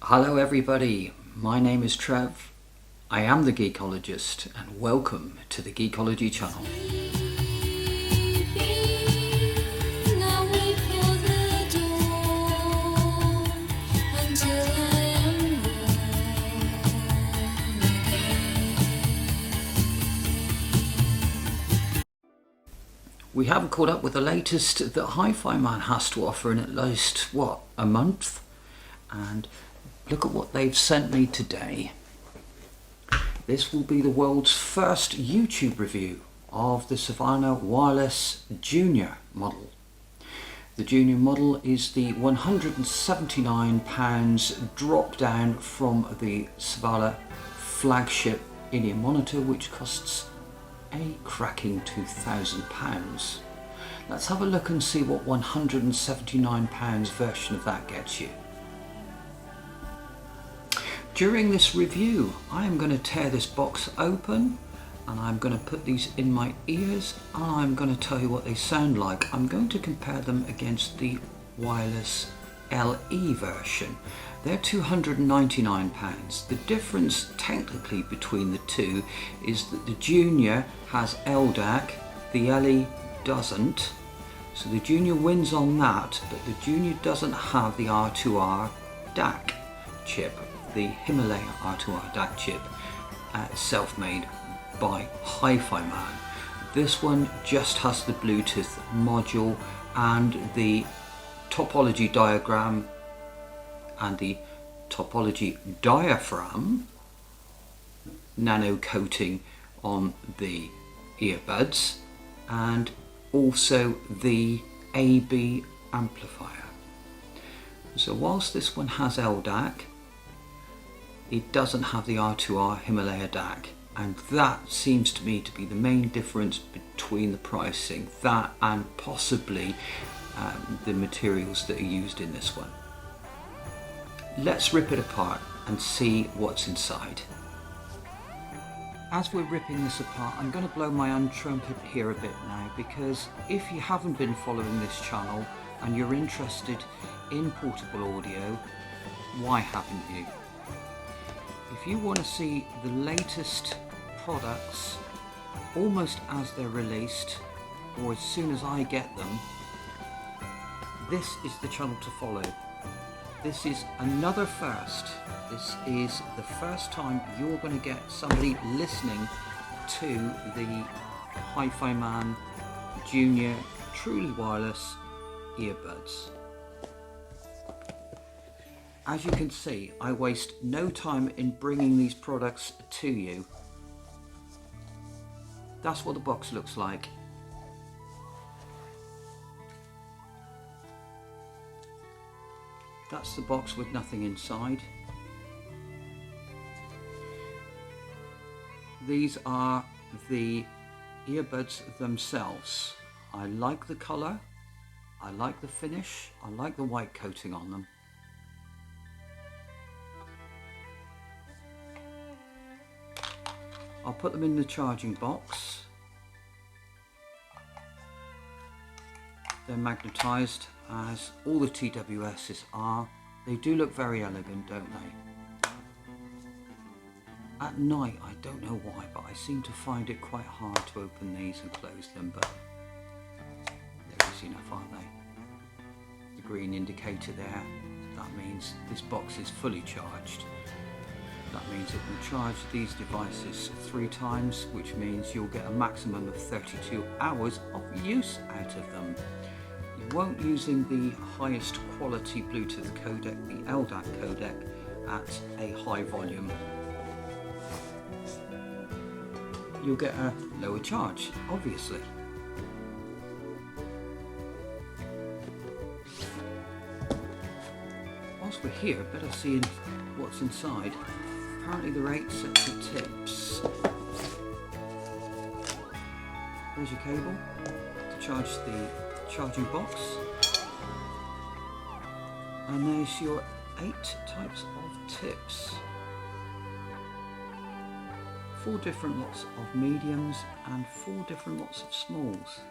Hello everybody, my name is Trev. I am the Geekologist and welcome to the Geekology channel. We haven't caught up with the latest that HiFiMan has to offer in at least, a month? And look at what they've sent me today. This will be the world's first YouTube review of the Svanar Wireless Junior model. The Junior model is the £179 drop down from the Svanar flagship in-ear monitor, which costs a cracking £2,000. Let's have a look and see what £179 version of that gets you. During this review, I am going to tear this box open and I'm going to put these in my ears and I'm going to tell you what they sound like. I'm going to compare them against the wireless LE version. They're £299. The difference technically between the two is that the Junior has LDAC, the LE doesn't. So the Junior wins on that, but the Junior doesn't have the R2R DAC chip, the Himalaya R2R DAC chip, self-made by HiFiMan. This one just has the Bluetooth module and the topology diagram and the topology diaphragm nano coating on the earbuds, and also the AB amplifier. So whilst this one has LDAC, it doesn't have the R2R Himalaya DAC, and that seems to me to be the main difference between the pricing, that and possibly the materials that are used in this one. Let's rip it apart and see what's inside. As we're ripping this apart, I'm going to blow my own trumpet here a bit now, because if you haven't been following this channel and you're interested in portable audio, why haven't you? If you want to see the latest products almost as they're released or as soon as I get them, this is the channel to follow. This is another first. This is the first time you're going to get somebody listening to the HiFiMan Junior truly wireless earbuds. As you can see, I waste no time in bringing these products to you. That's what the box looks like. That's the box with nothing inside. These are the earbuds themselves. I like the colour, I like the finish, I like the white coating on them. I'll put them in the charging box. They're magnetised, as all the TWSs are. They do look very elegant, don't they? At night, I don't know why, but I seem to find it quite hard to open these and close them, but they're easy enough, aren't they? The green indicator there, that means this box is fully charged. That means it will charge these devices 3 times, which means you'll get a maximum of 32 hours of use out of them. You won't using the highest quality Bluetooth codec, the LDAC codec, at a high volume. You'll get a lower charge, obviously. Whilst we're here, better see what's inside. Apparently there are 8 sets of tips. There's your cable to charge the charging box. And there's your 8 types of tips. 4 different lots of mediums and 4 different lots of smalls.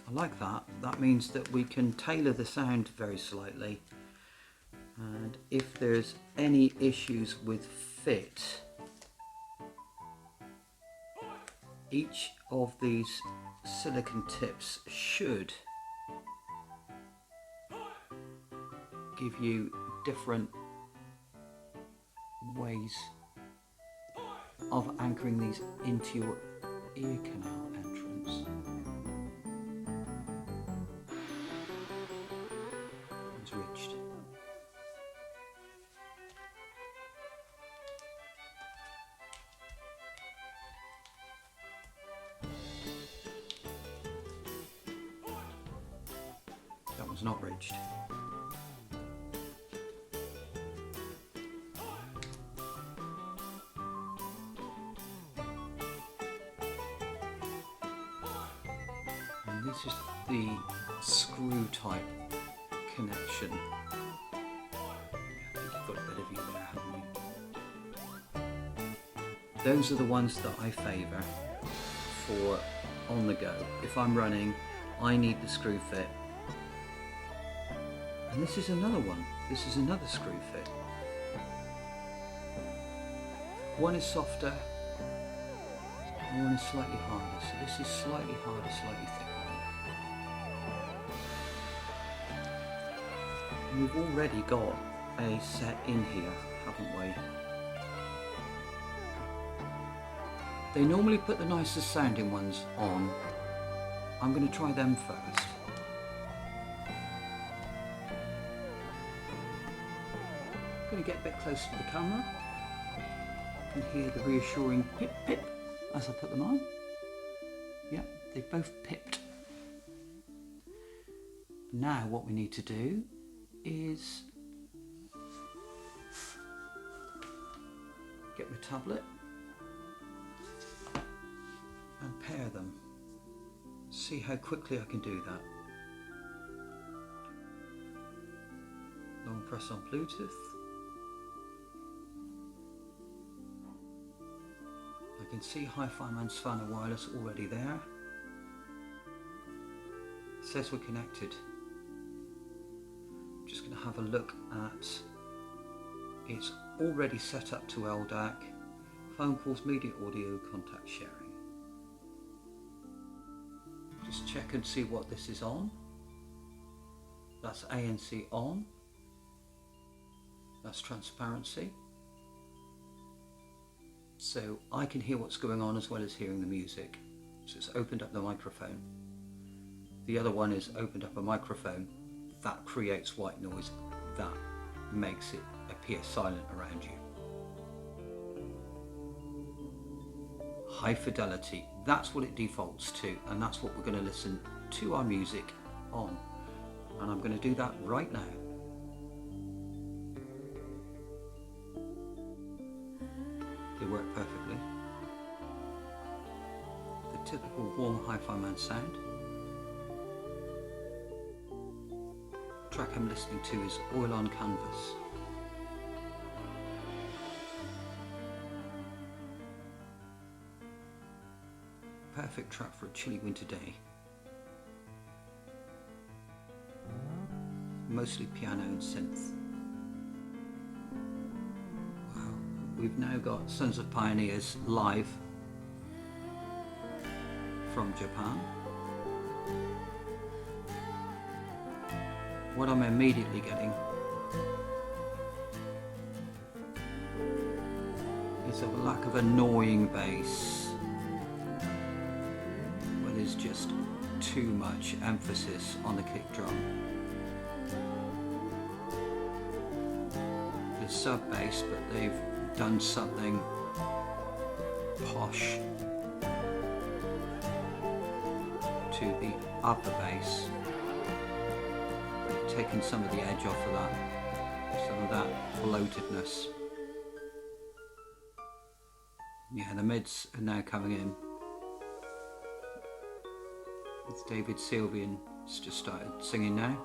I like that. That means that we can tailor the sound very slightly And if there's any issues with fit, each of these silicone tips should give you different ways of anchoring these into your ear canal entrance. It's ridged. That one's not ridged. And this is the screw type connection. I think you've got a bit of view there, haven't you? Those are the ones that I favour for on the go. If I'm running, I need the screw fit. And this is another one. This is another screw fit. One is softer and one is slightly harder. So this is slightly harder, slightly thicker. And we've already got a set in here, haven't we? They normally put the nicest sounding ones on. I'm going to try them first. I'm going to get a bit closer to the camera. You can hear the reassuring pip pip as I put them on. Yep, they both pipped. Now what we need to do is get the tablet and pair them. See how quickly I can do that. Long press on Bluetooth. I can see HiFiMan Svanar Wireless already there. It says we're connected. I'm just going to have a look at, it's already set up to LDAC, phone calls, media audio, contact sharing. Just check and see what this is on. That's ANC on. That's transparency. So I can hear what's going on as well as hearing the music. So it's opened up the microphone. The other one is opened up a microphone. That creates white noise. That makes it appear silent around you. High fidelity, that's what it defaults to, and that's what we're going to listen to our music on. And I'm going to do that right now. They work perfectly. The typical warm HiFiMan sound. The track I'm listening to is Oil on Canvas. Perfect track for a chilly winter day. Mostly piano and synth. Wow. We've now got Sons of Pioneers live from Japan. What I'm immediately getting is a lack of annoying bass. There's just too much emphasis on the kick drum. There's sub bass, but they've done something posh to the upper bass, taking some of the edge off of that, some of that bloatedness. Yeah, the mids are now coming in. It's David Sylvian, it's just started singing now.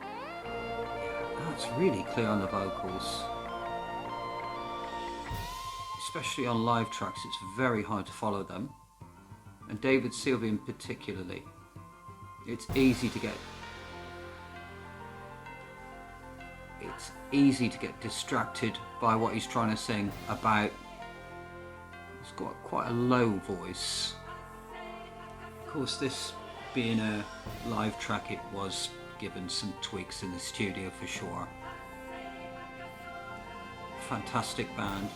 Yeah, that's really clear on the vocals. Especially on live tracks, it's very hard to follow them. And David Sylvian particularly. It's easy to get it's easy to get distracted by what he's trying to sing about. He's got quite a low voice. Of course, this being a live track, it was given some tweaks in the studio for sure. Fantastic band.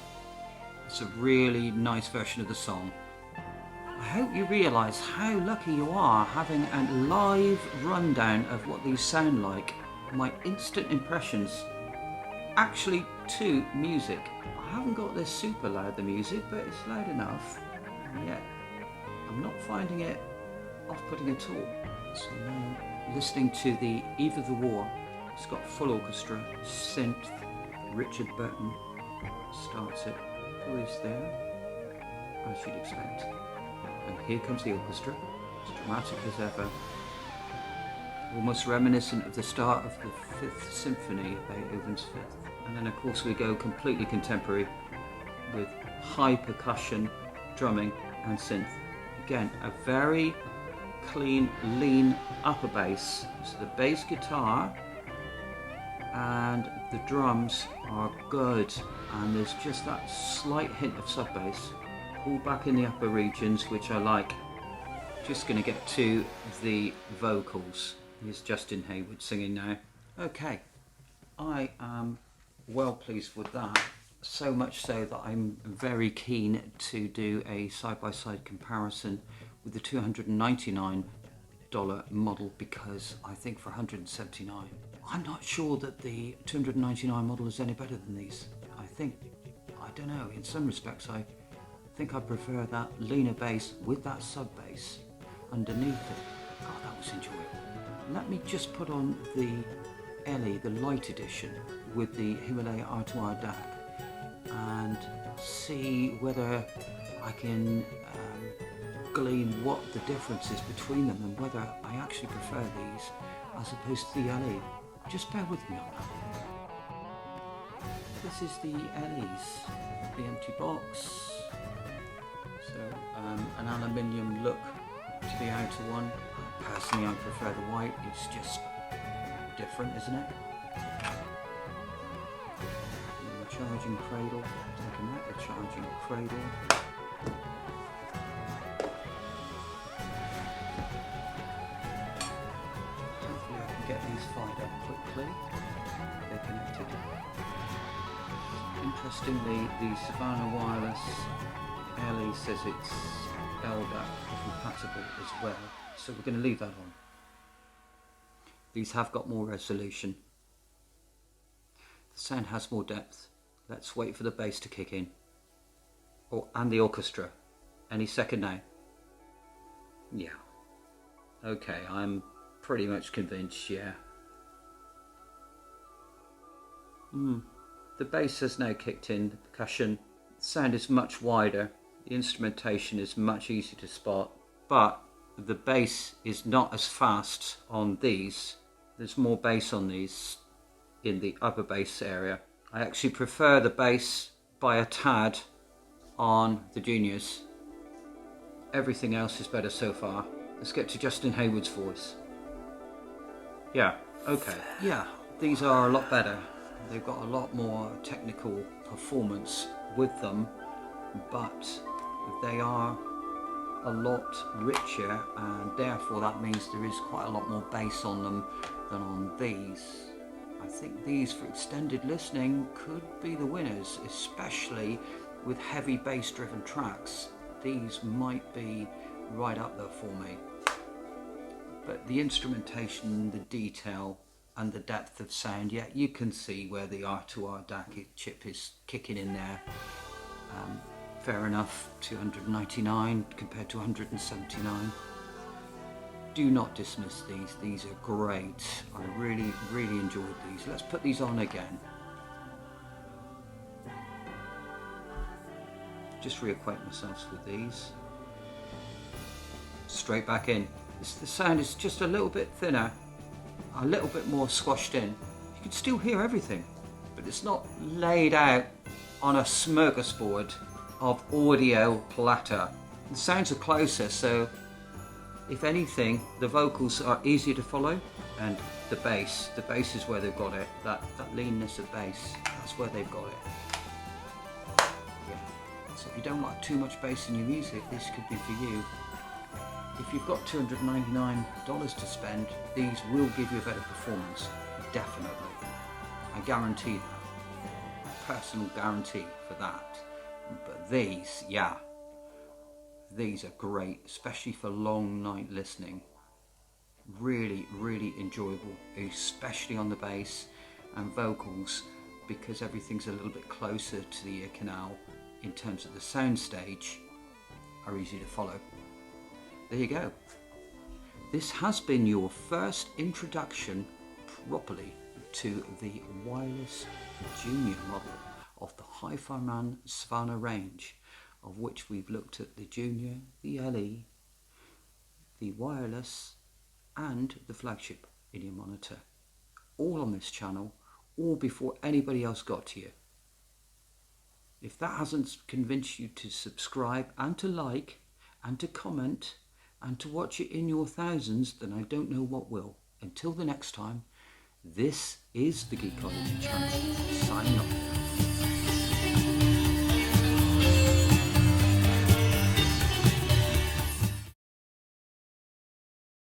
It's a really nice version of the song. I hope you realise how lucky you are having a live rundown of what these sound like. My instant impressions actually to music. I haven't got this super loud, the music, but it's loud enough. And yet I'm not finding it off-putting at all. So now listening to the Eve of the War. It's got full orchestra, synth. Richard Burton starts it. Who is there? As you'd expect. And here comes the orchestra, as dramatic as ever. Almost reminiscent of the start of the Fifth Symphony, Beethoven's Fifth. And then of course we go completely contemporary with high percussion, drumming and synth. Again, a very clean, lean upper bass. So the bass guitar and the drums are good, and there's just that slight hint of sub bass. Pull back in the upper regions, which I like. Just going to get to the vocals. Here's Justin Hayward singing now. Okay, I am well pleased with that. So much so that I'm very keen to do a side-by-side comparison with the $299 model, because I think for $179, I'm not sure that the $299 model is any better than these. I don't know, in some respects I think I prefer that leaner bass with that sub bass underneath it. God, that was enjoyable. Let me just put on the LE, the light edition, with the Himalaya R2R DAC and see whether I can glean what the difference is between them and whether I actually prefer these as opposed to the LE. Just bear with me on that. This is the LEs, the empty box. So an aluminium look to the outer one. Personally, I prefer the white. It's just different, isn't it? And the charging cradle. Taking that, the charging cradle. Hopefully, I can get these fired up quickly. They're connected. Interestingly, the Svanar Wireless LE says it's LDAC compatible as well, so we're going to leave that on. These have got more resolution. The sound has more depth. Let's wait for the bass to kick in. And the orchestra. Any second now. Yeah. Okay, I'm pretty much convinced, yeah. The bass has now kicked in, the percussion. The sound is much wider. The instrumentation is much easier to spot, but the bass is not as fast on these. There's more bass on these in the upper bass area. I actually prefer the bass by a tad on the juniors. Everything else is better so far. Let's get to Justin Hayward's voice. Yeah, okay. Yeah, these are a lot better. They've got a lot more technical performance with them, but they are a lot richer, and therefore that means there is quite a lot more bass on them than on these. I think these, for extended listening, could be the winners, especially with heavy bass driven tracks. These might be right up there for me. But the instrumentation, the detail and the depth of sound, yeah, you can see where the R2R DAC chip is kicking in there. Fair enough, $299 compared to $179. Do not dismiss these are great. I really enjoyed these. Let's put these on again. Just reacquaint myself with these. Straight back in. The sound is just a little bit thinner, a little bit more squashed in. You can still hear everything, but it's not laid out on a smorgasbord of audio platter. The sounds are closer, so if anything, the vocals are easier to follow. And the bass is where they've got it. That leanness of bass, that's where they've got it. Yeah. So if you don't like too much bass in your music, this could be for you. If you've got $299 to spend, these will give you a better performance, definitely. I guarantee that. Personal guarantee for that. But these, yeah, these are great, especially for long night listening. Really, really enjoyable, especially on the bass and vocals, because everything's a little bit closer to the ear canal in terms of the sound stage, are easy to follow. There you go. This has been your first introduction properly to the wireless junior model of the HiFiMan Svanar range, of which we've looked at the junior, the LE, the wireless and the flagship in-ear monitor, all on this channel, all before anybody else got to you. If that hasn't convinced you to subscribe and to like and to comment and to watch it in your thousands, then I don't know what will. Until the next time, this is the Geekology channel, signing off.